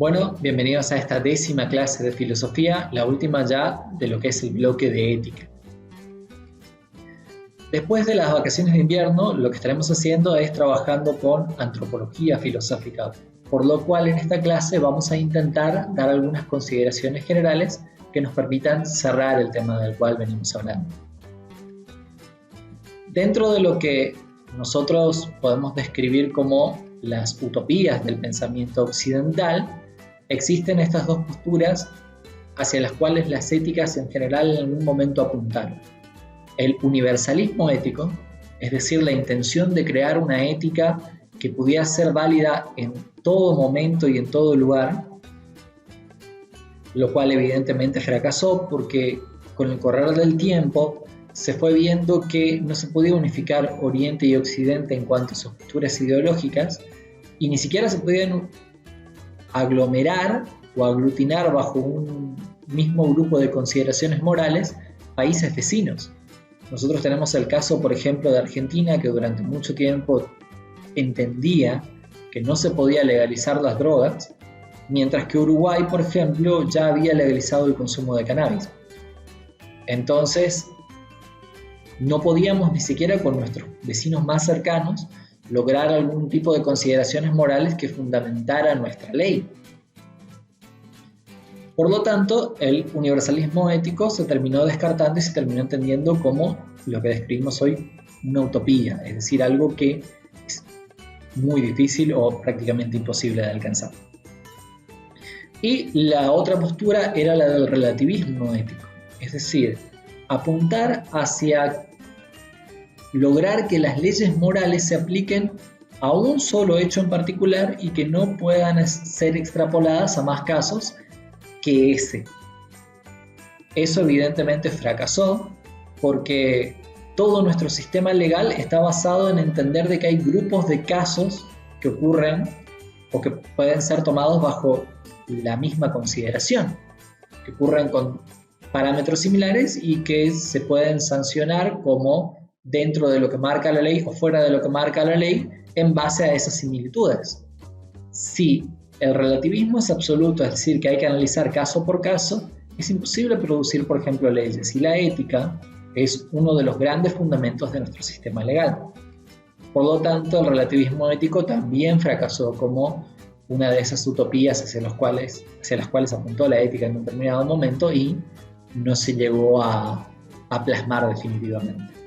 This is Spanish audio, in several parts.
Bueno, bienvenidos a esta 10ª clase de filosofía, la última ya de lo que es el bloque de ética. Después de las vacaciones de invierno, lo que estaremos haciendo es trabajando con antropología filosófica, por lo cual en esta clase vamos a intentar dar algunas consideraciones generales que nos permitan cerrar el tema del cual venimos hablando. Dentro de lo que nosotros podemos describir como las utopías del pensamiento occidental, existen estas dos posturas hacia las cuales las éticas en general en algún momento apuntaron. El universalismo ético, es decir, la intención de crear una ética que pudiera ser válida en todo momento y en todo lugar, lo cual evidentemente fracasó porque con el correr del tiempo se fue viendo que no se podía unificar Oriente y Occidente en cuanto a sus posturas ideológicas y ni siquiera se podían aglomerar o aglutinar bajo un mismo grupo de consideraciones morales países vecinos. Nosotros tenemos el caso, por ejemplo, de Argentina, que durante mucho tiempo entendía que no se podía legalizar las drogas, mientras que Uruguay, por ejemplo, ya había legalizado el consumo de cannabis. Entonces, no podíamos ni siquiera con nuestros vecinos más cercanos lograr algún tipo de consideraciones morales que fundamentaran nuestra ley. Por lo tanto, el universalismo ético se terminó descartando y se terminó entendiendo como lo que describimos hoy, una utopía, es decir, algo que es muy difícil o prácticamente imposible de alcanzar. Y la otra postura era la del relativismo ético, es decir, apuntar hacia lograr que las leyes morales se apliquen a un solo hecho en particular y que no puedan ser extrapoladas a más casos que ese. Eso evidentemente fracasó porque todo nuestro sistema legal está basado en entender de que hay grupos de casos que ocurren o que pueden ser tomados bajo la misma consideración, que ocurren con parámetros similares y que se pueden sancionar como dentro de lo que marca la ley o fuera de lo que marca la ley en base a esas similitudes. Si el relativismo es absoluto, es decir, que hay que analizar caso por caso, es imposible producir, por ejemplo, leyes, y la ética es uno de los grandes fundamentos de nuestro sistema legal. Por lo tanto, el relativismo ético también fracasó como una de esas utopías hacia las cuales apuntó la ética en un determinado momento y no se llegó a plasmar definitivamente.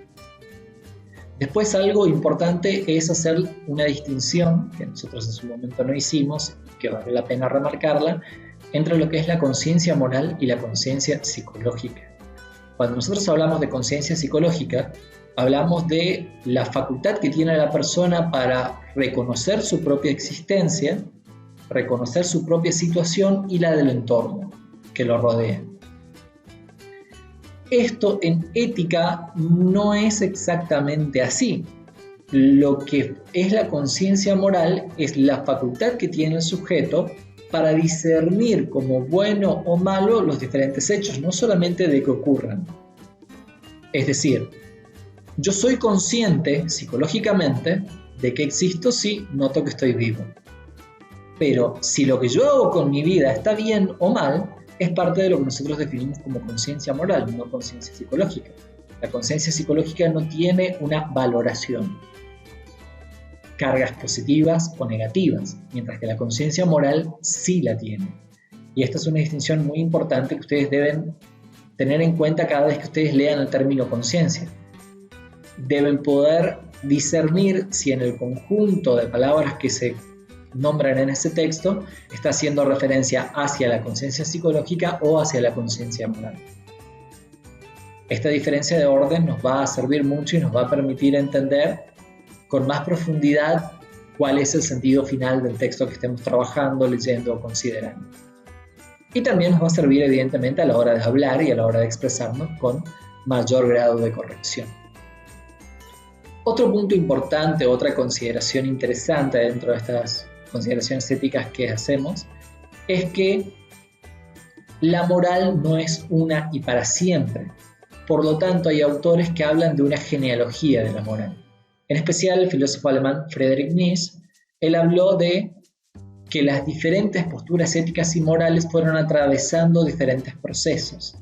Después, algo importante es hacer una distinción, que nosotros en su momento no hicimos, que vale la pena remarcarla, entre lo que es la conciencia moral y la conciencia psicológica. Cuando nosotros hablamos de conciencia psicológica, hablamos de la facultad que tiene la persona para reconocer su propia existencia, reconocer su propia situación y la del entorno que lo rodea. Esto en ética no es exactamente así. Lo que es la conciencia moral es la facultad que tiene el sujeto para discernir como bueno o malo los diferentes hechos, no solamente de que ocurran. Es decir, yo soy consciente psicológicamente de que existo si noto que estoy vivo. Pero si lo que yo hago con mi vida está bien o mal, es parte de lo que nosotros definimos como conciencia moral, no conciencia psicológica. La conciencia psicológica no tiene una valoración, cargas positivas o negativas, mientras que la conciencia moral sí la tiene. Y esta es una distinción muy importante que ustedes deben tener en cuenta cada vez que ustedes lean el término conciencia. Deben poder discernir si en el conjunto de palabras que se nombran en ese texto está haciendo referencia hacia la conciencia psicológica o hacia la conciencia moral. Esta diferencia de orden nos va a servir mucho y nos va a permitir entender con más profundidad cuál es el sentido final del texto que estemos trabajando, leyendo o considerando. Y también nos va a servir evidentemente a la hora de hablar y a la hora de expresarnos con mayor grado de corrección. Otro punto importante, otra consideración interesante dentro de estas consideraciones éticas que hacemos, es que la moral no es una y para siempre. Por lo tanto, hay autores que hablan de una genealogía de la moral. En especial, el filósofo alemán Friedrich Nietzsche, él habló de que las diferentes posturas éticas y morales fueron atravesando diferentes procesos.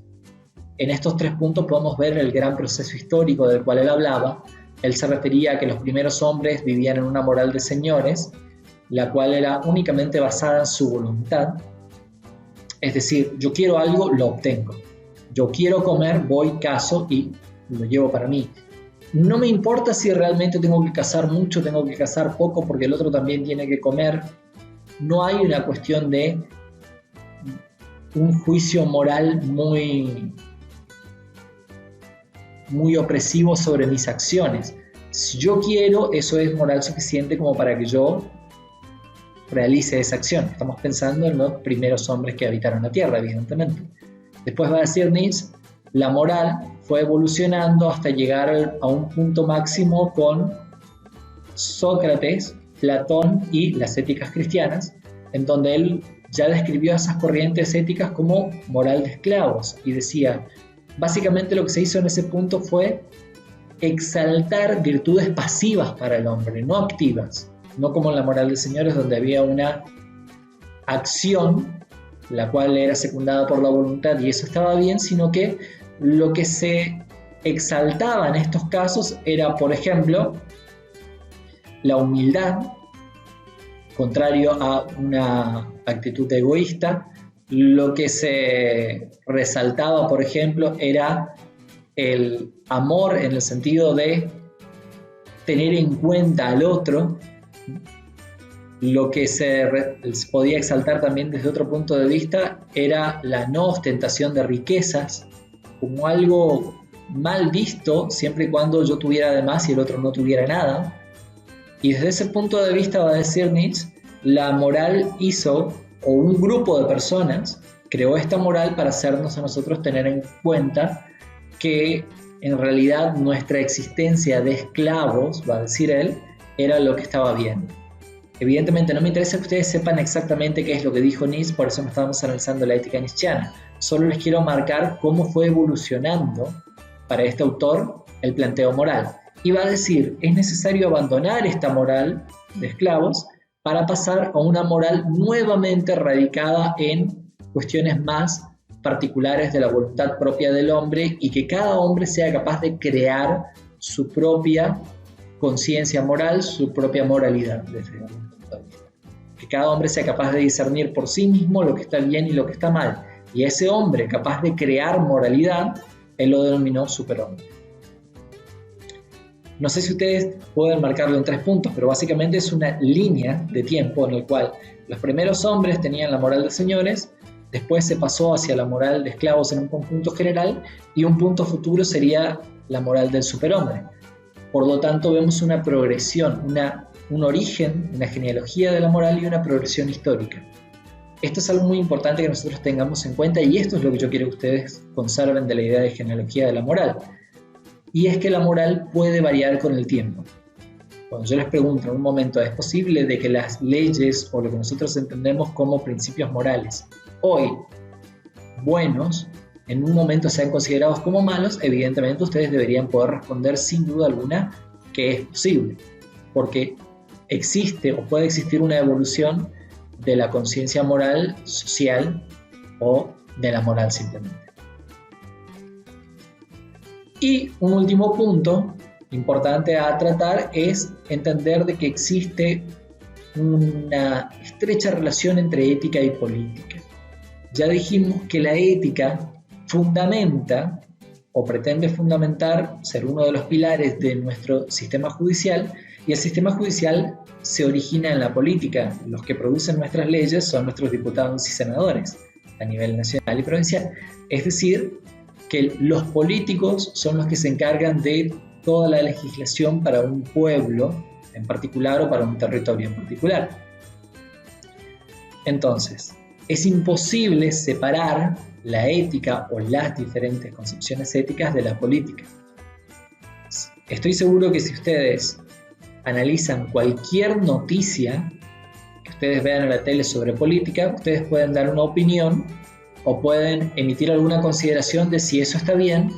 En estos 3 puntos podemos ver el gran proceso histórico del cual él hablaba. Él se refería a que los primeros hombres vivían en una moral de señores, la cual era únicamente basada en su voluntad. Es decir, yo quiero algo, lo obtengo. Yo quiero comer, voy, cazo y lo llevo para mí. No me importa si realmente tengo que cazar mucho, tengo que cazar poco, porque el otro también tiene que comer. No hay una cuestión de un juicio moral muy opresivo sobre mis acciones. Si yo quiero, eso es moral suficiente como para que yo realice esa acción. Estamos pensando en los primeros hombres que habitaron la Tierra, evidentemente. Después va a decir Nietzsche, la moral fue evolucionando hasta llegar a un punto máximo con Sócrates, Platón y las éticas cristianas, en donde él ya describió esas corrientes éticas como moral de esclavos y decía, básicamente lo que se hizo en ese punto fue exaltar virtudes pasivas para el hombre, no activas, no como en la moral de señores donde había una acción la cual era secundada por la voluntad y eso estaba bien, sino que lo que se exaltaba en estos casos era, por ejemplo, la humildad, contrario a una actitud egoísta. Lo que se resaltaba, por ejemplo, era el amor en el sentido de tener en cuenta al otro. Lo que se podía exaltar también desde otro punto de vista era la no ostentación de riquezas, como algo mal visto siempre y cuando yo tuviera de más y el otro no tuviera nada. Y desde ese punto de vista, va a decir Nietzsche, la moral hizo, o un grupo de personas creó esta moral para hacernos a nosotros tener en cuenta que en realidad nuestra existencia de esclavos, va a decir él, era lo que estaba bien. Evidentemente no me interesa que ustedes sepan exactamente qué es lo que dijo Nietzsche, por eso no estamos analizando la ética nietzscheana. Solo les quiero marcar cómo fue evolucionando para este autor el planteo moral. Y va a decir, es necesario abandonar esta moral de esclavos para pasar a una moral nuevamente radicada en cuestiones más particulares de la voluntad propia del hombre y que cada hombre sea capaz de crear su propia conciencia moral, su propia moralidad, desde el punto de vista. Que cada hombre sea capaz de discernir por sí mismo lo que está bien y lo que está mal. Y ese hombre capaz de crear moralidad, él lo denominó superhombre. No sé si ustedes pueden marcarlo en 3 puntos, pero básicamente es una línea de tiempo en el cual los primeros hombres tenían la moral de señores, después se pasó hacia la moral de esclavos en un conjunto general y un punto futuro sería la moral del superhombre. Por lo tanto, vemos una progresión, un origen, una genealogía de la moral y una progresión histórica. Esto es algo muy importante que nosotros tengamos en cuenta y esto es lo que yo quiero que ustedes conserven de la idea de genealogía de la moral. Y es que la moral puede variar con el tiempo. Cuando yo les pregunto en un momento, ¿es posible de que las leyes o lo que nosotros entendemos como principios morales hoy buenos, en un momento sean considerados como malos? Evidentemente ustedes deberían poder responder sin duda alguna que es posible, porque existe o puede existir una evolución de la conciencia moral social o de la moral simplemente. Y un último punto importante a tratar es entender de que existe una estrecha relación entre ética y política. Ya dijimos que la ética fundamenta o pretende fundamentar, ser uno de los pilares de nuestro sistema judicial, y el sistema judicial se origina en la política. Los que producen nuestras leyes son nuestros diputados y senadores a nivel nacional y provincial. Es decir, que los políticos son los que se encargan de toda la legislación para un pueblo en particular o para un territorio en particular. Entonces, es imposible separar la ética o las diferentes concepciones éticas de la política. Estoy seguro que si ustedes analizan cualquier noticia que ustedes vean en la tele sobre política, ustedes pueden dar una opinión o pueden emitir alguna consideración de si eso está bien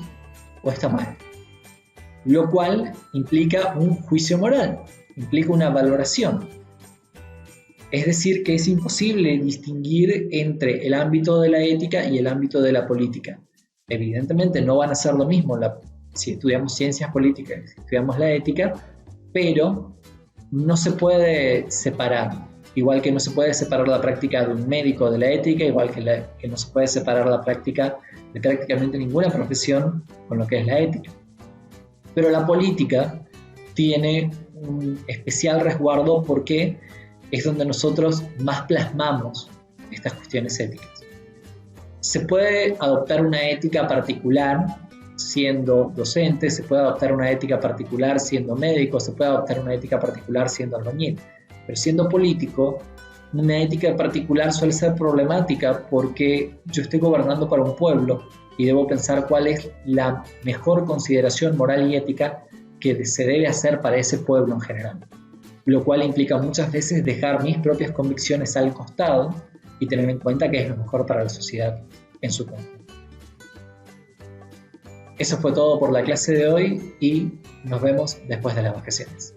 o está mal, lo cual implica un juicio moral, implica una valoración. Es decir, que es imposible distinguir entre el ámbito de la ética y el ámbito de la política. Evidentemente no van a ser lo mismo si estudiamos ciencias políticas, si estudiamos la ética, pero no se puede separar. Igual que no se puede separar la práctica de un médico de la ética, igual que no se puede separar la práctica de prácticamente ninguna profesión con lo que es la ética. Pero la política tiene un especial resguardo porque es donde nosotros más plasmamos estas cuestiones éticas. Se puede adoptar una ética particular siendo docente, se puede adoptar una ética particular siendo médico, se puede adoptar una ética particular siendo albañil, pero siendo político, una ética particular suele ser problemática porque yo estoy gobernando para un pueblo y debo pensar cuál es la mejor consideración moral y ética que se debe hacer para ese pueblo en general, lo cual implica muchas veces dejar mis propias convicciones al costado y tener en cuenta que es lo mejor para la sociedad en su conjunto. Eso fue todo por la clase de hoy y nos vemos después de las vacaciones.